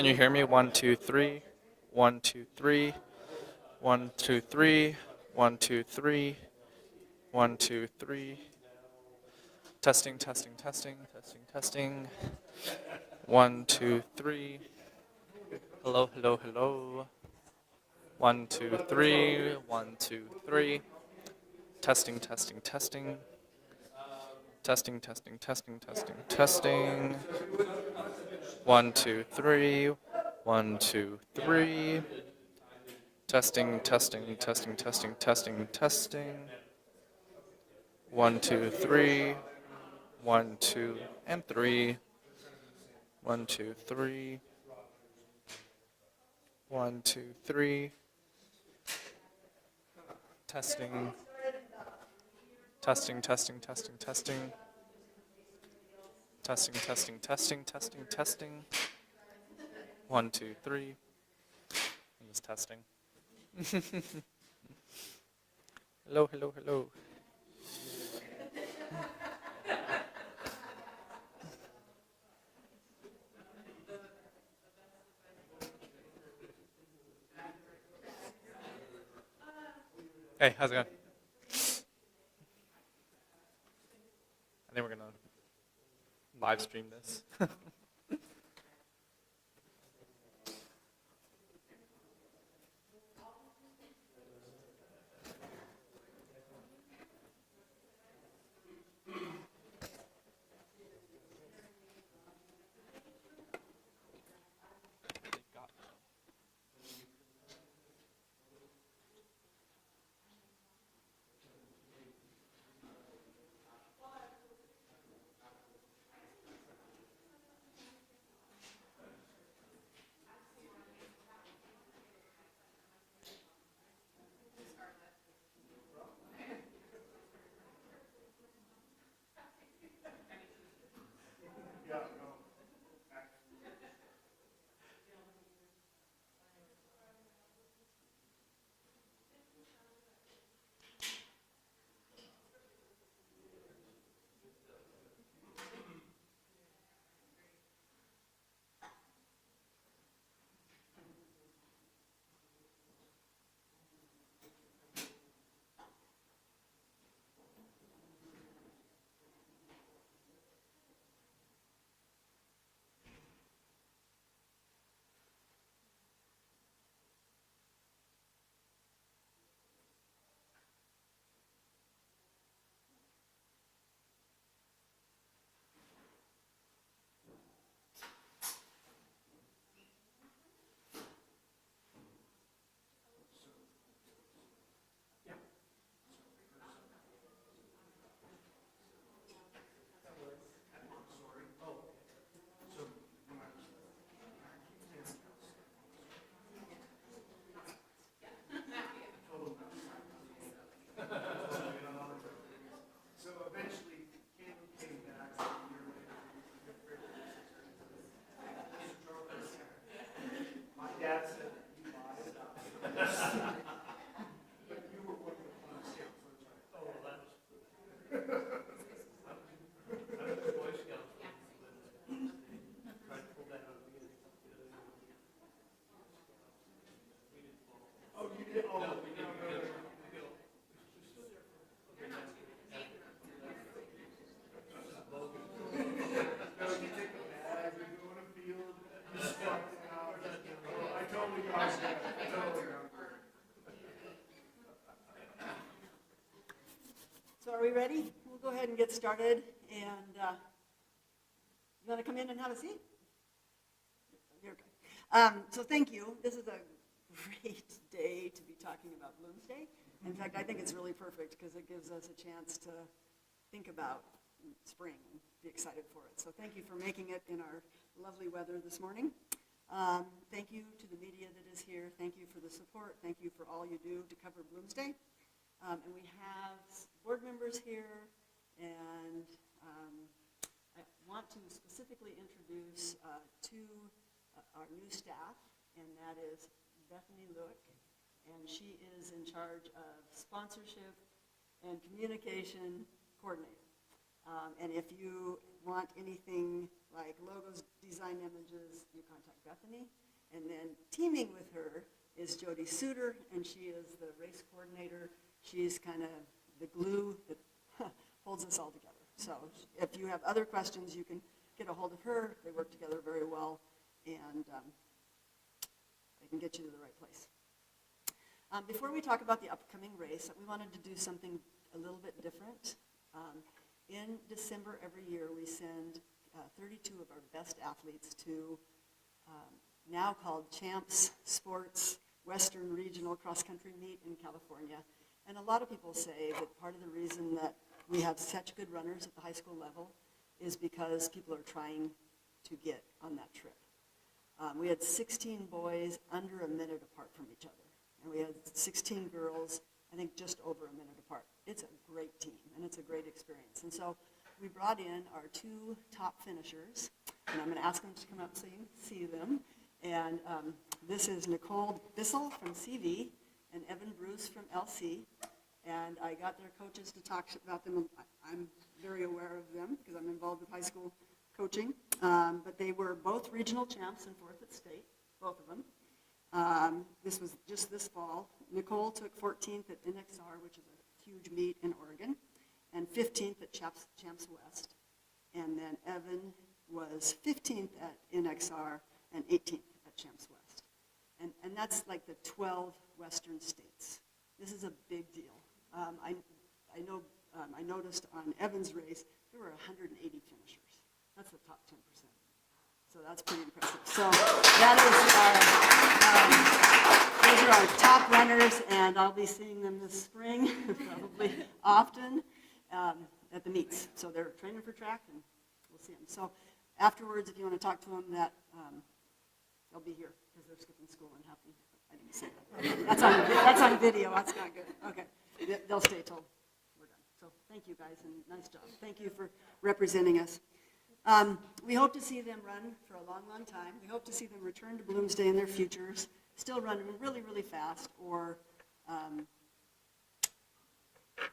Can you hear me? 1, 2, 3. 1, 2, 3. 1, 2, 3. 1, 2, 3. 1, 2, 3. Testing, testing, testing, testing, testing. 1, 2, 3. Hello, hello, hello. 1, 2, 3. 1, 2, 3. Testing, testing, testing. Testing, testing, testing, testing, testing. 1, 2, 3. 1, 2, 3. Testing, testing, testing, testing, testing, testing. 1, 2, 3. 1, 2, and 3. 1, 2, 3. 1, 2, 3. Testing. Testing, testing, testing, testing. Testing, testing, testing, testing, testing. 1, 2, 3. I'm just testing. Hello, hello, hello. Hey, how's it going? I think we're gonna live stream this. So are we ready? We'll go ahead and get started. And you want to come in and have a seat? You're okay. So thank you. This is a great day to be talking about Bloomsday. In fact, I think it's really perfect because it gives us a chance to think about spring and be excited for it. So thank you for making it in our lovely weather this morning. Thank you to the media that is here. Thank you for the support. Thank you for all you do to cover Bloomsday. And we have board members here, and I want to specifically introduce our new staff, and that is Bethany Lewick, and she is in charge of sponsorship and communication coordinator. And if you want anything like logos, design images, you contact Bethany. And then teaming with her is Jody Suter, and she is the race coordinator. She's kind of the glue that holds us all together. So if you have other questions, you can get a hold of her. They work together very well, and they can get you to the right place. Before we talk about the upcoming race, we wanted to do something a little bit different. In December every year, we send 32 of our best athletes to now called Champs Sports Western Regional Cross Country Meet in California. And a lot of people say that part of the reason that we have such good runners at the high school level is because people are trying to get on that trip. We had 16 boys under a minute apart from each other. And we had 16 girls, I think, just over a minute apart. It's a great team, and it's a great experience. And so we brought in our 2 top finishers, and I'm going to ask them to come up so you can see them. And this is Nicole Bissell from CV and Evan Bruce from LC. And I got their coaches to talk about them. I'm very aware of them because I'm involved with high school coaching. But they were both regional champs and 4th at state, both of them. This was just this fall. Nicole took 14th at NXR, which is a huge meet in Oregon, and 15th at Champs West. And then Evan was 15th at NXR and 18th at Champs West. And that's like the 12 Western states. This is a big deal. I noticed on Evan's race, there were 180 finishers. That's the top 10%. So that's pretty impressive. So that is those are our top runners, and I'll be seeing them this spring, probably often, at the meets. So they're training for track, and we'll see them. So afterwards, if you want to talk to them, they'll be here because they're skipping school and happy. I didn't say that. That's on video. That's not good. Okay. They'll stay till we're done. So thank you guys, and nice job. Thank you for representing us. We hope to see them run for a long, long time. We hope to see them return to Bloomsday in their futures, still running really, really fast, or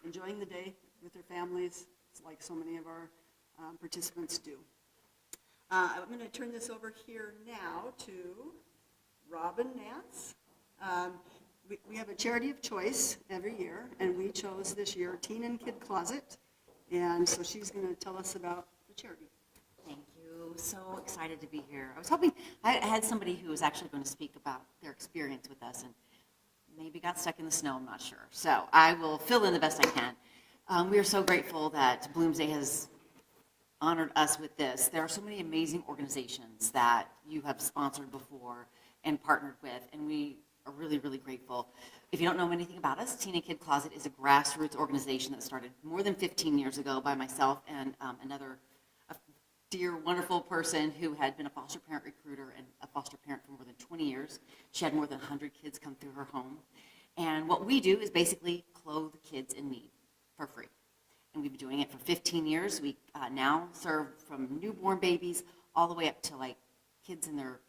enjoying the day with their families, like so many of our participants do. I'm going to turn this over here now to Robin Nance. We have a charity of choice every year, and we chose this year Teen and Kid Closet, and so she's going to tell us about the charity. Thank you. So excited to be here. I was hoping I had somebody who was actually going to speak about their experience with us and maybe got stuck in the snow, I'm not sure. So I will fill in the best I can. We are so grateful that Bloomsday has honored us with this. There are so many amazing organizations that you have sponsored before and partnered with, and we are really, really grateful. If you don't know anything about us, Teen and Kid Closet is a grassroots organization that started more than 15 years ago by myself and another dear, wonderful person who had been a foster parent recruiter and a foster parent for more than 20 years. She had more than 100 kids come through her home. And what we do is basically clothe kids in need for free. And we've been doing it for 15 years. We now serve from newborn babies all the way up to like kids in their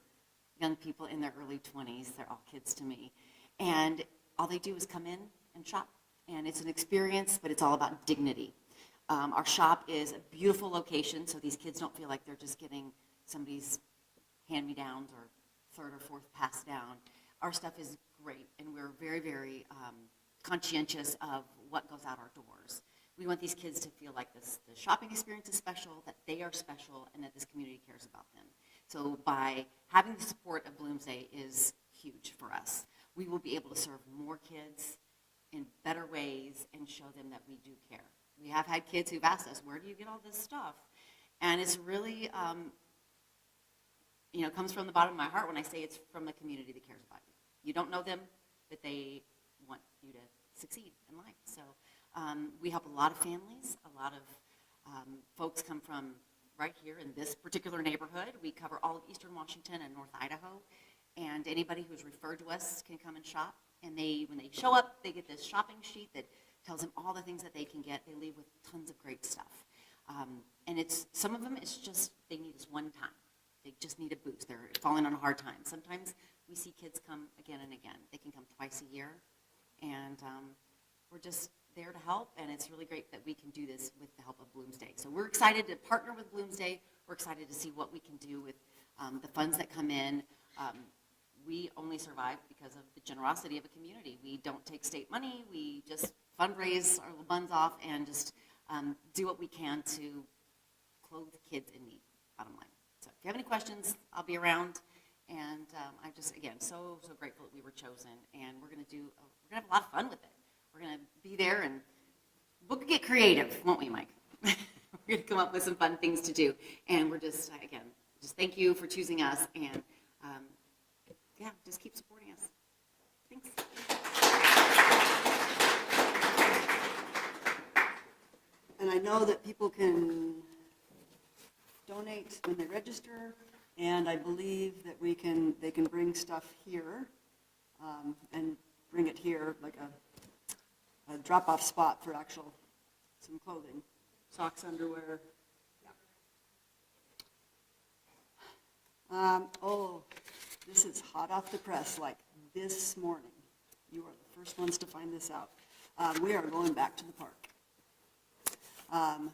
young people in their early 20s. They're all kids to me. And all they do is come in and shop. And it's an experience, but it's all about dignity. Our shop is a beautiful location, so these kids don't feel like they're just getting somebody's hand-me-downs or third or fourth pass down. Our stuff is great, and we're very, very conscientious of what goes out our doors. We want these kids to feel like the shopping experience is special, that they are special, and that this community cares about them. So by having the support of Bloomsday is huge for us. We will be able to serve more kids in better ways and show them that we do care. We have had kids who've asked us, where do you get all this stuff? And it's really, comes from the bottom of my heart when I say it's from the community that cares about you. You don't know them, but they want you to succeed in life. So we help a lot of families. A lot of folks come from right here in this particular neighborhood. We cover all of Eastern Washington and North Idaho. And anybody who's referred to us can come and shop. And when they show up, they get this shopping sheet that tells them all the things that they can get. They leave with tons of great stuff. And some of them, it's just they need this one time. They just need a boost. They're falling on a hard time. Sometimes we see kids come again and again. They can come twice a year. And we're just there to help, and it's really great that we can do this with the help of Bloomsday. So we're excited to partner with Bloomsday. We're excited to see what we can do with the funds that come in. We only survive because of the generosity of a community. We don't take state money. We just fundraise our buns off and just do what we can to clothe kids in need, bottom line. So if you have any questions, I'll be around. And I'm just, again, so grateful that we were chosen. And we're going to have a lot of fun with it. We're going to be there, and we'll get creative, won't we, Mike? We're going to come up with some fun things to do. And we're just, again, just thank you for choosing us. And, yeah, just keep supporting us. Thanks. And I know that people can donate when they register, and I believe that they can bring stuff here and bring it here, like a drop-off spot for some clothing, socks, underwear. Yeah. This is hot off the press, like this morning. You are the first ones to find this out. We are going back to the park.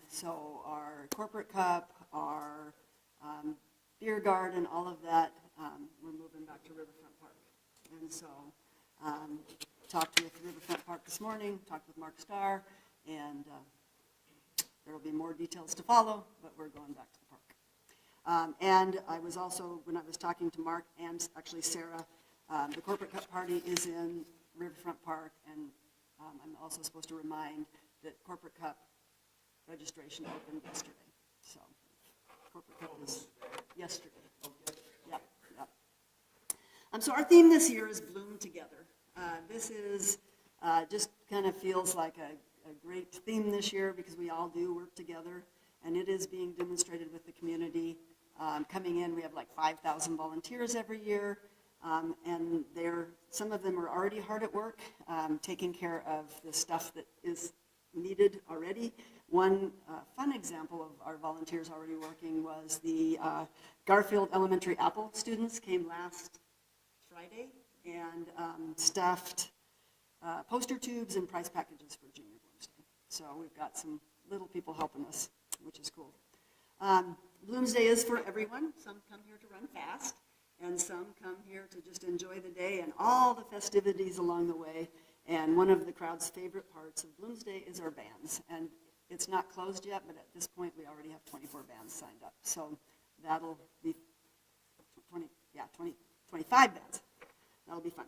So our corporate cup, our beer garden, all of that, we're moving back to Riverfront Park. And so talked with Riverfront Park this morning, talked with Mark Starr, and there will be more details to follow, but we're going back to the park. And I was also, when I was talking to Mark and actually Sarah, the corporate cup party is in Riverfront Park, and I'm also supposed to remind that corporate cup registration opened yesterday. So corporate cup is yesterday. Yep. So our theme this year is Bloom Together. This is just kind of feels like a great theme this year because we all do work together, and it is being demonstrated with the community. Coming in, we have like 5,000 volunteers every year, and some of them are already hard at work, taking care of the stuff that is needed already. One fun example of our volunteers already working was the Garfield Elementary Apple students came last Friday and stuffed poster tubes and prize packages for Junior Bloomsday. So we've got some little people helping us, which is cool. Bloomsday is for everyone. Some come here to run fast, and some come here to just enjoy the day and all the festivities along the way. And one of the crowd's favorite parts of Bloomsday is our bands. And it's not closed yet, but at this point we already have 24 bands signed up. So that'll be 25 bands. That'll be fun.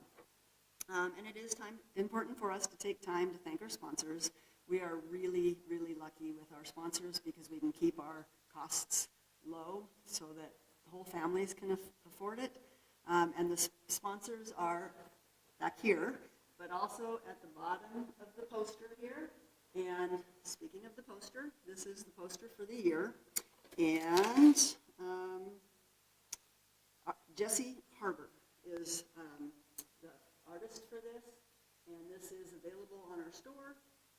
And it is important for us to take time to thank our sponsors. We are really, really lucky with our sponsors because we can keep our costs low so that the whole families can afford it. And the sponsors are back here, but also at the bottom of the poster here. And speaking of the poster, this is the poster for the year. And Jesse Harbor is the artist for this, and this is available on our store,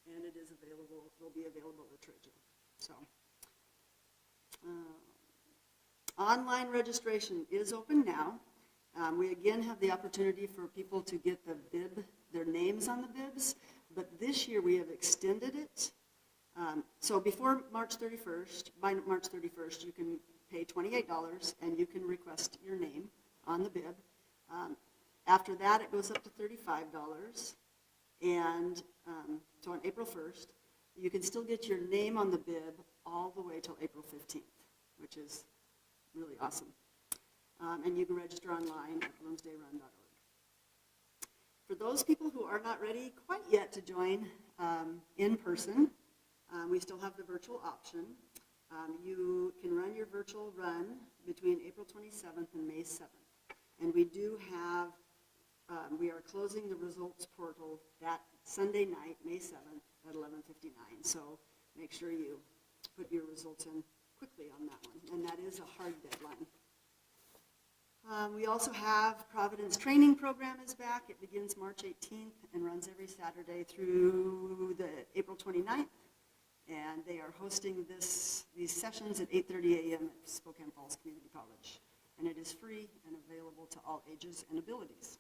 and it is will be available at trade show. So, online registration is open now. We again have the opportunity for people to get the bib, their names on the bibs, but this year we have extended it. So before March 31st, by March 31st, you can pay $28 and you can request your name on the bib. After that, it goes up to $35. And so on April 1st, you can still get your name on the bib all the way till April 15th, which is really awesome. And you can register online at bloomsdayrun.org. For those people who are not ready quite yet to join in person, we still have the virtual option. You can run your virtual run between April 27th and May 7th. And we do have, we are closing the results portal that Sunday night, May 7th at 11:59. So make sure you put your results in quickly on that one. And that is a hard deadline. We also have Providence Training Program is back. It begins March 18th and runs every Saturday through the April 29th. And they are hosting these sessions at 8:30 a.m. at Spokane Falls Community College. And it is free and available to all ages and abilities.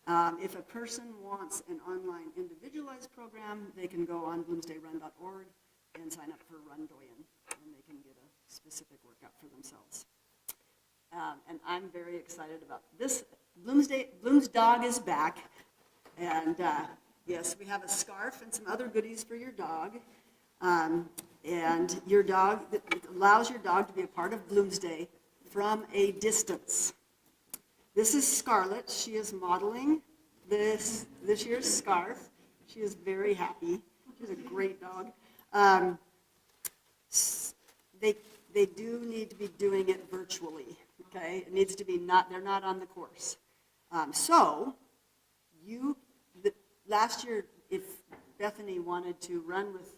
If a person wants an online individualized program, they can go on bloomsdayrun.org and sign up for Rundoyen, and they can get a specific workout for themselves. And I'm very excited about this. Bloomsdog is back, and yes, we have a scarf and some other goodies for your dog. And your dog, it allows your dog to be a part of Bloomsday from a distance. This is Scarlett. She is modeling this year's scarf. She is very happy. She's a great dog. They do need to be doing it virtually, okay? It needs to be they're not on the course. Last year, if Bethany wanted to run with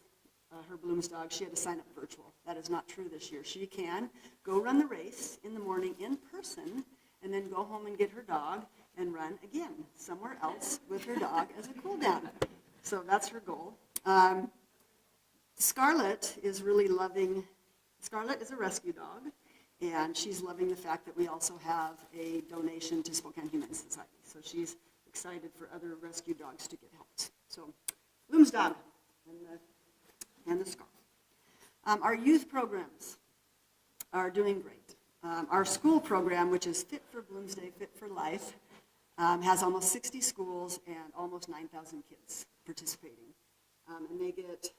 her Bloomsdog, she had to sign up virtual. That is not true this year. She can go run the race in the morning in person, and then go home and get her dog and run again somewhere else with her dog as a cool down. So that's her goal. Scarlett is a rescue dog, and she's loving the fact that we also have a donation to Spokane Humane Society. So she's excited for other rescue dogs to get helped. So Bloomsdog and the scarf. Our youth programs are doing great. Our school program, which is Fit for Bloomsday, Fit for Life, has almost 60 schools and almost 9,000 kids participating. And they get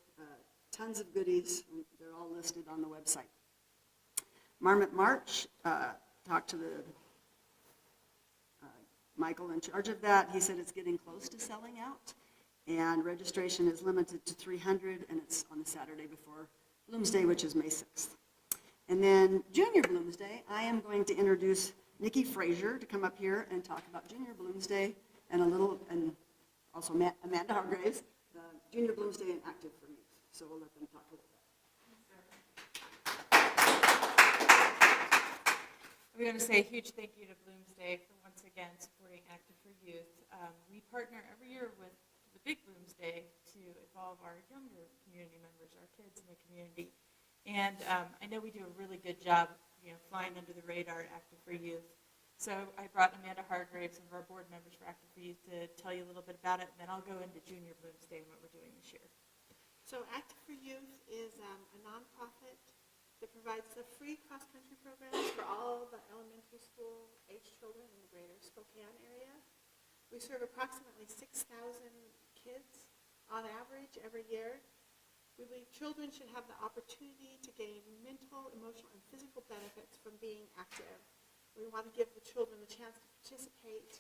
tons of goodies. They're all listed on the website. Marmot March, talked to Michael in charge of that. He said it's getting close to selling out, and registration is limited to 300, and it's on the Saturday before Bloomsday, which is May 6th. And then Junior Bloomsday, I am going to introduce Nikki Frazier to come up here and talk about Junior Bloomsday and also Amanda Hargraves, Junior Bloomsday and Active for Youth. So we'll let them talk about that. We're going to say a huge thank you to Bloomsday for once again supporting Active for Youth. We partner every year with the Big Bloomsday to involve our younger community members, our kids in the community. And I know we do a really good job, flying under the radar at Active for Youth. So I brought Amanda Hargraves, one of our board members for Active for Youth, to tell you a little bit about it, and then I'll go into Junior Bloomsday and what we're doing this year. So Active for Youth is a nonprofit that provides the free cross-country programs for all the elementary school age children in the greater Spokane area. We serve approximately 6,000 kids on average every year. We believe children should have the opportunity to gain mental, emotional, and physical benefits from being active. We want to give the children the chance to participate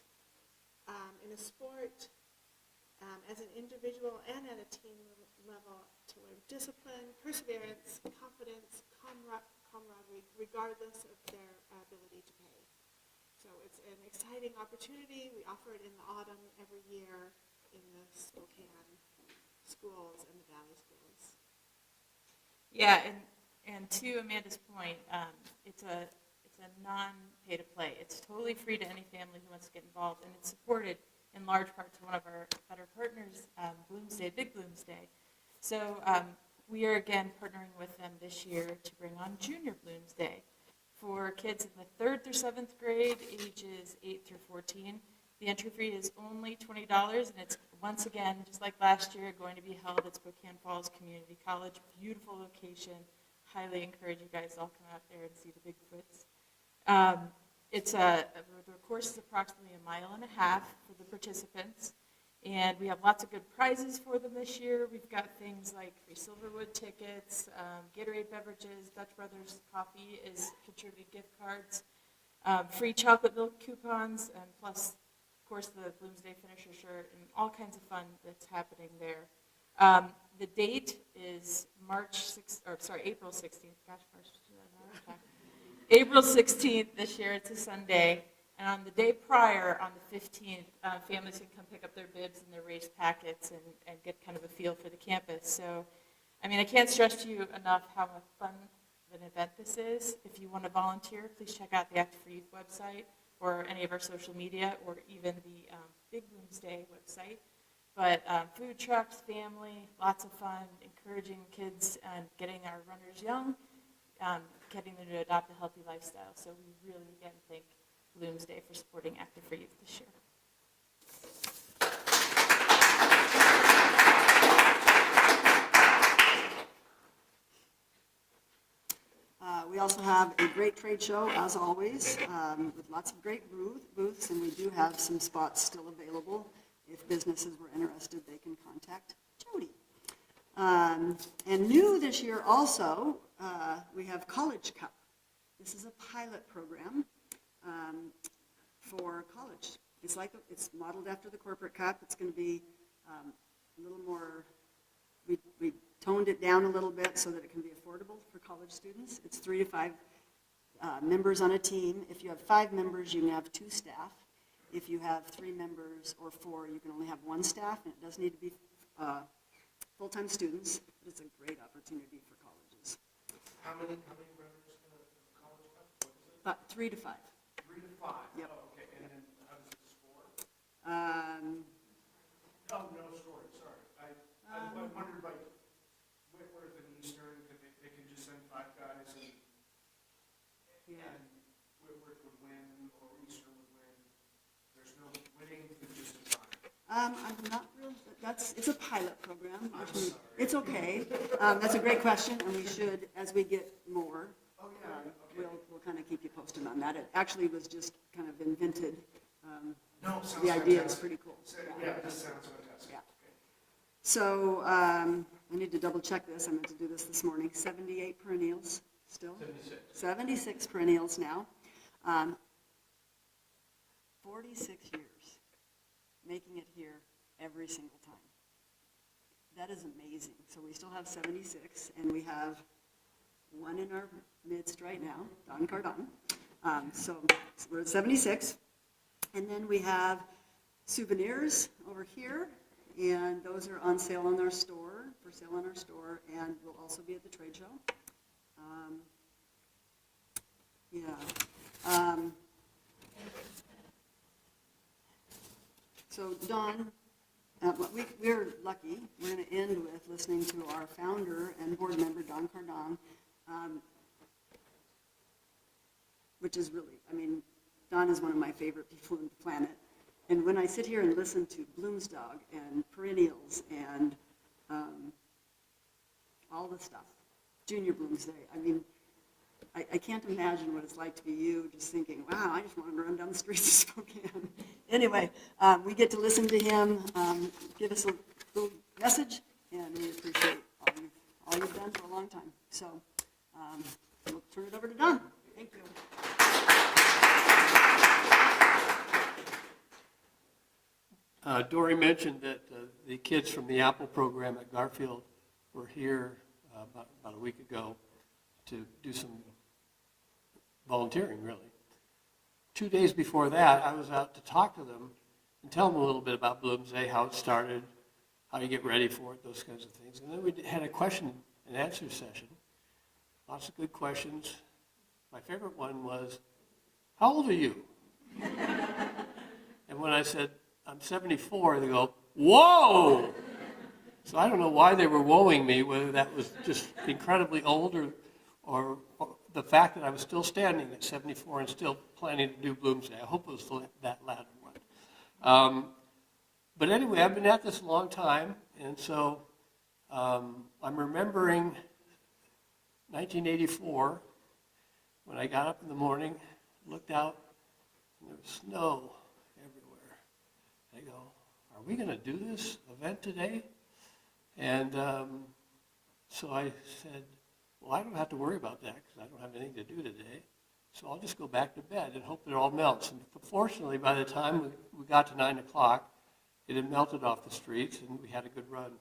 in a sport as an individual and at a team level to learn discipline, perseverance, confidence, camaraderie, regardless of their ability to pay. So it's an exciting opportunity. We offer it in the autumn every year in the Spokane schools and the Valley schools. Yeah, and to Amanda's point, it's a non-pay-to-play. It's totally free to any family who wants to get involved, and it's supported in large part to one of our better partners, Bloomsday, Big Bloomsday. So we are again partnering with them this year to bring on Junior Bloomsday for kids in the 3rd through 7th grade, ages 8 through 14. The entry fee is only $20, and it's once again, just like last year, going to be held at Spokane Falls Community College. Beautiful location. Highly encourage you guys to all come out there and see the Bigfoots. The course is approximately 1.5 miles for the participants, and we have lots of good prizes for them this year. We've got things like free Silverwood tickets, Gatorade beverages, Dutch Brothers Coffee is contributed gift cards, free chocolate milk coupons, and plus, of course, the Bloomsday Finisher shirt, and all kinds of fun that's happening there. The date is April 16th. Gosh, March, April 16th this year. It's a Sunday. And on the day prior, on the 15th, families can come pick up their bibs and their race packets and get kind of a feel for the campus. So, I can't stress to you enough how much fun of an event this is. If you want to volunteer, please check out the Active for Youth website or any of our social media or even the Big Bloomsday website. But food trucks, family, lots of fun, encouraging kids and getting our runners young, getting them to adopt a healthy lifestyle. So we really, again, thank Bloomsday for supporting Active for Youth this year. also have a great trade show, as always, with lots of great booths, and we do have some spots still available. If businesses were interested, they can contact Jody. And new this year also, we have College Cup. This is a pilot program for college. It's modeled after the Corporate Cup. It's going to be a little more, we toned it down a little bit so that it can be affordable for college students. It's 3 to 5 members on a team. If you have 5 members, you can have 2 staff. If you have 3 members or 4, you can only have 1 staff, and it does need to be full-time students. But it's a great opportunity for colleges. How many members in the college cup? What is it? About 3 to 5. 3 to 5? Yep. Oh, okay, and then how does it score? Oh, no scoring, sorry. I wondered, like, Whitworth and Eastern, they can just send 5 guys and Whitworth would win or Eastern would win. There's no winning, it's just a time. I'm not real, it's a pilot program. It's okay. That's a great question, and we should, as we get more, we'll kind of keep you posted on that. It actually was just kind of invented. No, sounds The idea is fantastic. pretty cool. Yeah, this sounds fantastic. Yeah. Okay. So I need to double check this. I meant to do this morning. 78 perennials still. 76 perennials now. 46 years making it here every single time. That is amazing. So we still have 76, and we have one in our midst right now, Don Kardong. So we're at 76. And then we have souvenirs over here, and those are on sale on our store, and will also be at the trade show. So Don, we're lucky. We're going to end with listening to our founder and board member, Don Kardong, which is really, Don is one of my favorite people on the planet. And when I sit here and listen to Bloomsdog and perennials and all the stuff, Junior Bloomsday, I can't imagine what it's like to be you just thinking, wow, I just want to run down the streets of Spokane. Anyway, we get to listen to him give us a little message, and we appreciate all you've done for a long time. So we'll turn it over to Don. Thank you. Dory mentioned that the kids from the Apple program at Garfield were here about a week ago to do some volunteering, really. 2 days before that, I was out to talk to them and tell them a little bit about Bloomsday, how it started, how you get ready for it, those kinds of things. And then we had a question and answer session. Lots of good questions. My favorite one was, how old are you? And when I said, I'm 74, they go, whoa! So I don't know why they were whoaing me, whether that was just incredibly old or the fact that I was still standing at 74 and still planning to do Bloomsday. I hope it was that latter one. But anyway, I've been at this a long time, and so I'm remembering 1984 when I got up in the morning, looked out, and there was snow everywhere. I go, are we going to do this event today? And so I said, well, I don't have to worry about that because I don't have anything to do today. So I'll just go back to bed and hope that it all melts. And fortunately, by the time we got to 9 o'clock, it had melted off the streets and we had a good run.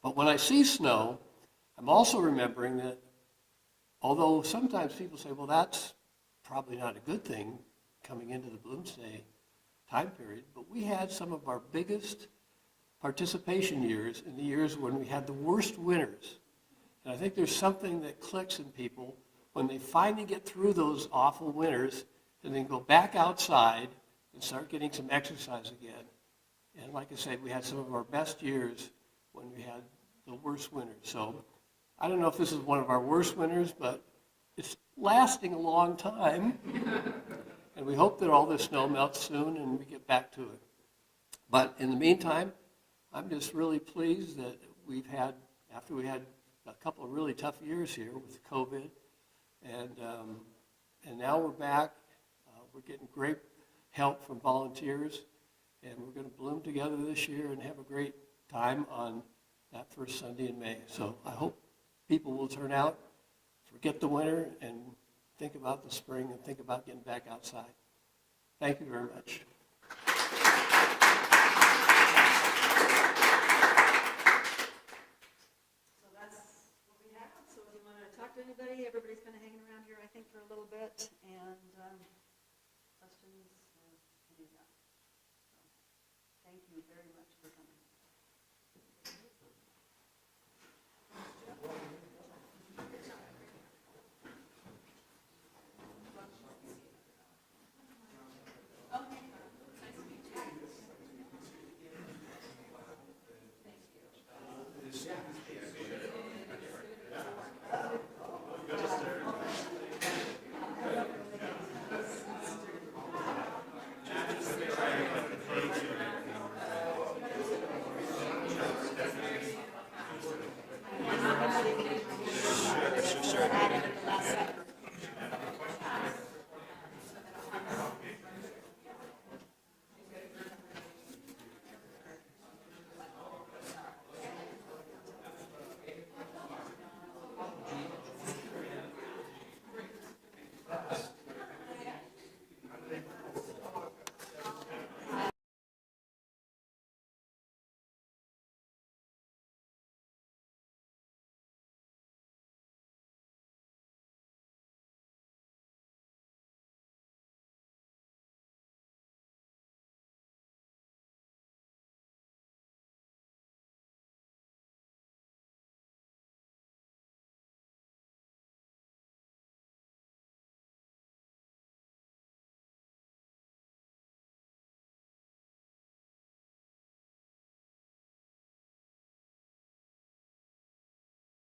But when I see snow, I'm also remembering that although sometimes people say, well, that's probably not a good thing coming into the Bloomsday time period, but we had some of our biggest participation years in the years when we had the worst winters. And I think there's something that clicks in people when they finally get through those awful winters and then go back outside and start getting some exercise again. And like I said, we had some of our best years when we had the worst winters. So I don't know if this is one of our worst winters, but it's lasting a long time. And we hope that all this snow melts soon and we get back to it. But in the meantime, I'm just really pleased that we've had, after we had a couple of really tough years here with COVID And now we're back. We're getting great help from volunteers, and we're going to bloom together this year and have a great time on that first Sunday in May. So I hope people will turn out, forget the winter, and think about the spring and think about getting back outside. Thank you very much.